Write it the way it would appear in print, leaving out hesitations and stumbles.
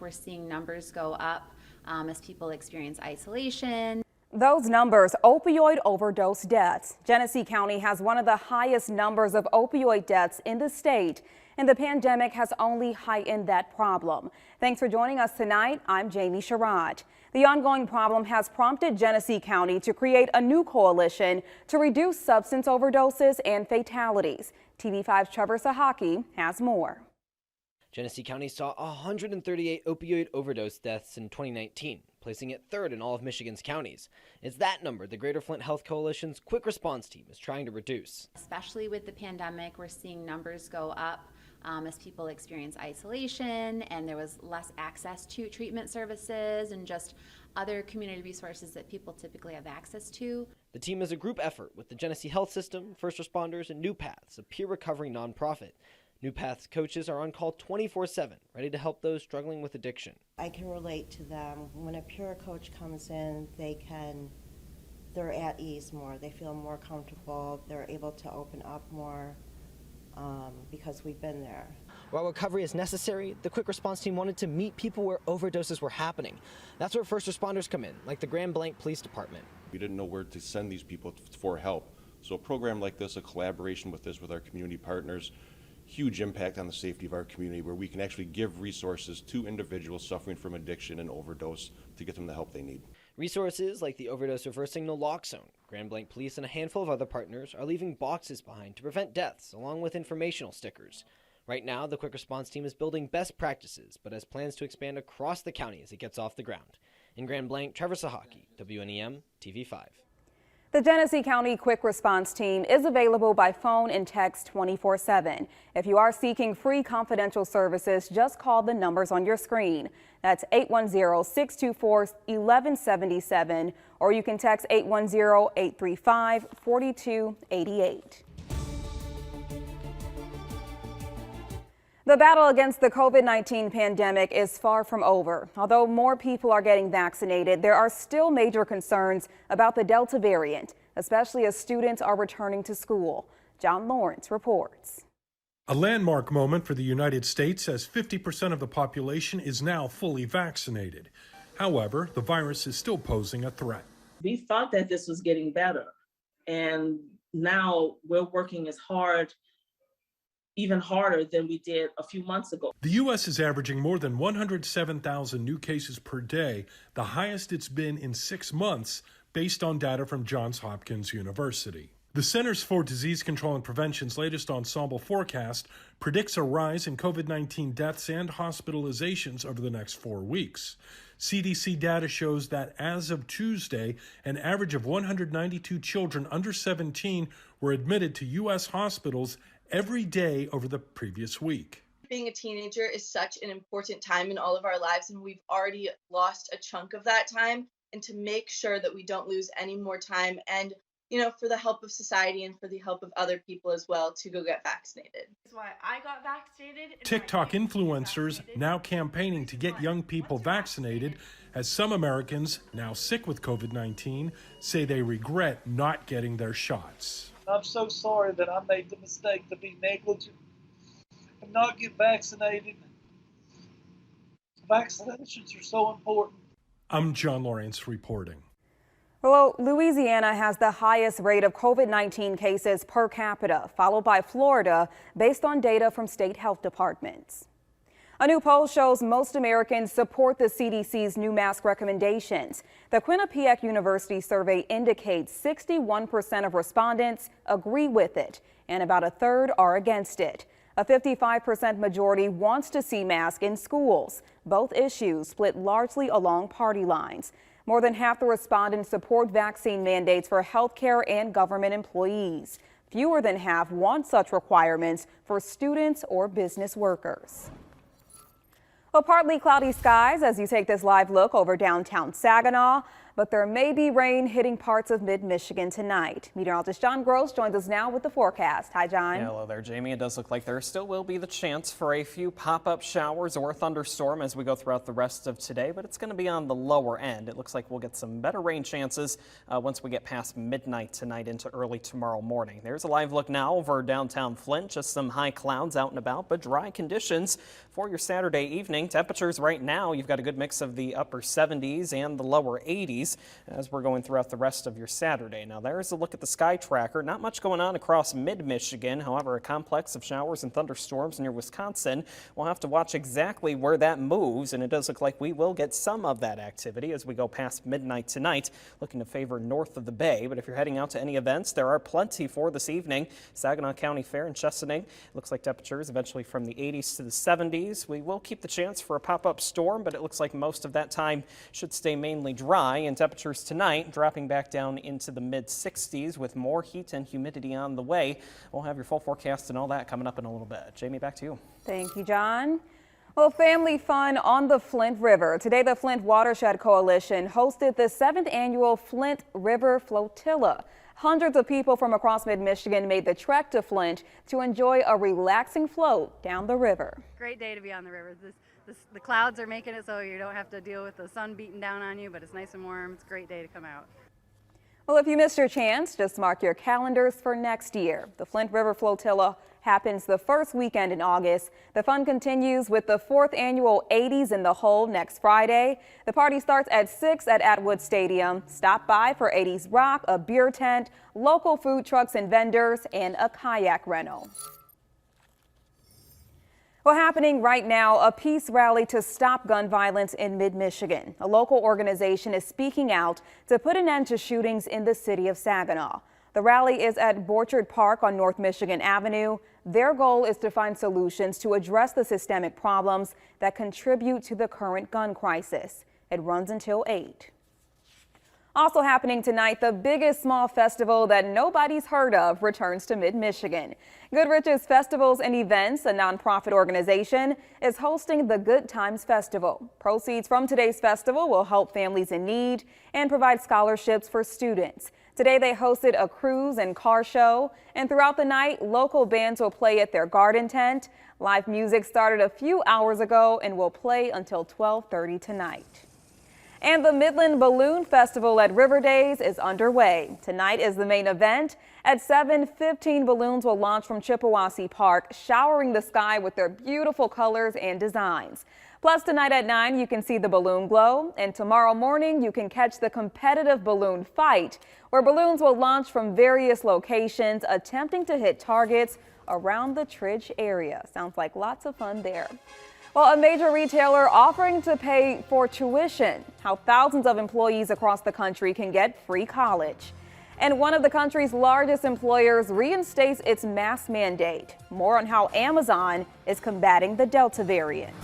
We're seeing numbers go up as people experience isolation. Those numbers, opioid overdose deaths. Genesee County has one of the highest numbers of opioid deaths in the state, and the pandemic has only heightened that problem. Thanks for joining us tonight. I'm Jamie Sherrod. The ongoing problem has prompted Genesee County to create a new coalition to reduce substance overdoses and fatalities. TV5's Trevor Sahaki has more. Genesee County saw 138 opioid overdose deaths in 2019, placing it third in all of Michigan's counties. It's that number the Greater Flint Health Coalition's quick response team is trying to reduce. Especially with the pandemic, we're seeing numbers go up as people experience isolation, and there was less access to treatment services and just other community resources that people typically have access to. The team is a group effort with the Genesee Health System, first responders, and New Paths, a peer recovery nonprofit. New Paths coaches are on call 24/7, ready to help those struggling with addiction. I can relate to them. When a peer coach comes in, they're at ease more. They feel more comfortable. They're able to open up more because we've been there. While recovery is necessary, the quick response team wanted to meet people where overdoses were happening. That's where first responders come in, like the Grand Blanc Police Department. We didn't know where to send these people for help. So a program like this, a collaboration with our community partners, huge impact on the safety of our community, where we can actually give resources to individuals suffering from addiction and overdose to get them the help they need. Resources like the overdose reversing naloxone. Grand Blanc Police and a handful of other partners are leaving boxes behind to prevent deaths, along with informational stickers. Right now, the quick response team is building best practices, but has plans to expand across the county as it gets off the ground. In Grand Blanc, Trevor Sahaki, WNEM, TV5. The Genesee County Quick Response Team is available by phone and text 24/7. If you are seeking free confidential services, just call the numbers on your screen. That's 810-624-1177, or you can text 810-835-4288. The battle against the COVID-19 pandemic is far from over. Although more people are getting vaccinated, there are still major concerns about the Delta variant, especially as students are returning to school. John Lawrence reports. A landmark moment for the United States, as 50% of the population is now fully vaccinated. However, the virus is still posing a threat. We thought that this was getting better, and now we're working even harder than we did a few months ago. The U.S. is averaging more than 107,000 new cases per day, the highest it's been in 6 months, based on data from Johns Hopkins University. The Centers for Disease Control and Prevention's latest ensemble forecast predicts a rise in COVID-19 deaths and hospitalizations over the next 4 weeks. CDC data shows that as of Tuesday, an average of 192 children under 17 were admitted to U.S. hospitals every day over the previous week. Being a teenager is such an important time in all of our lives, and we've already lost a chunk of that time. And to make sure that we don't lose any more time, and for the help of society and for the help of other people as well, to go get vaccinated. That's why I got vaccinated. TikTok influencers now campaigning to get young people vaccinated, as some Americans, now sick with COVID-19, say they regret not getting their shots. I'm so sorry that I made the mistake to be negligent and not get vaccinated. Vaccinations are so important. I'm John Lawrence reporting. Well, Louisiana has the highest rate of COVID-19 cases per capita, followed by Florida, based on data from state health departments. A new poll shows most Americans support the CDC's new mask recommendations. The Quinnipiac University survey indicates 61% of respondents agree with it, and about a third are against it. A 55% majority wants to see masks in schools. Both issues split largely along party lines. More than half the respondents support vaccine mandates for healthcare and government employees. Fewer than half want such requirements for students or business workers. Well, partly cloudy skies as you take this live look over downtown Saginaw. but there may be rain hitting parts of mid-Michigan tonight. Meteorologist John Gross joins us now with the forecast. Hi, John. Hello there, Jamie. It does look like there still will be the chance for a few pop-up showers or thunderstorm as we go throughout the rest of today, but it's going to be on the lower end. It looks like we'll get some better rain chances once we get past midnight tonight into early tomorrow morning. There's a live look now over downtown Flint. Just some high clouds out and about, but dry conditions for your Saturday evening. Temperatures right now, you've got a good mix of the upper 70s and the lower 80s as we're going throughout the rest of your Saturday. Now there's a look at the sky tracker. Not much going on across mid-Michigan. However, a complex of showers and thunderstorms near Wisconsin. We'll have to watch exactly where that moves, and it does look like we will get some of that activity as we go past midnight tonight, looking to favor north of the bay. But if you're heading out to any events, there are plenty for this evening. Saginaw County Fair in Chesaning. Looks like temperatures eventually from the 80s to the 70s. We will keep the chance for a pop-up storm, but it looks like most of that time should stay mainly dry, and temperatures tonight dropping back down into the mid-60s with more heat and humidity on the way. We'll have your full forecast and all that coming up in a little bit. Jamie, back to you. Thank you, John. Well, family fun on the Flint River. Today, the Flint Watershed Coalition hosted the 7th annual Flint River Flotilla. Hundreds of people from across mid-Michigan made the trek to Flint to enjoy a relaxing float down the river. Great day to be on the river. The clouds are making it so you don't have to deal with the sun beating down on you, but it's nice and warm. It's a great day to come out. Well, if you missed your chance, just mark your calendars for next year. The Flint River Flotilla happens the first weekend in August. The fun continues with the 4th annual 80s in the Hole next Friday. The party starts at 6 at Atwood Stadium. Stop by for 80s rock, a beer tent, local food trucks and vendors, and a kayak rental. Well, happening right now, a peace rally to stop gun violence in mid-Michigan. A local organization is speaking out to put an end to shootings in the city of Saginaw. The rally is at Borchard Park on North Michigan Avenue. Their goal is to find solutions to address the systemic problems that contribute to the current gun crisis. It runs until 8. Also happening tonight, the biggest small festival that nobody's heard of returns to mid-Michigan. Goodrich's Festivals and Events, a nonprofit organization, is hosting the Good Times Festival. Proceeds from today's festival will help families in need and provide scholarships for students. Today they hosted a cruise and car show, and throughout the night, local bands will play at their garden tent. Live music started a few hours ago and will play until 12:30 tonight. And the Midland Balloon Festival at River Days is underway. Tonight is the main event. At 7:15, balloons will launch from Chippewassee Park, showering the sky with their beautiful colors and designs. Plus, tonight at 9, you can see the balloon glow. And tomorrow morning, you can catch the competitive balloon fight, where balloons will launch from various locations, attempting to hit targets around the Tridge area. Sounds like lots of fun there. Well, a major retailer offering to pay for tuition, how thousands of employees across the country can get free college. And one of the country's largest employers reinstates its mask mandate. More on how Amazon is combating the Delta variant.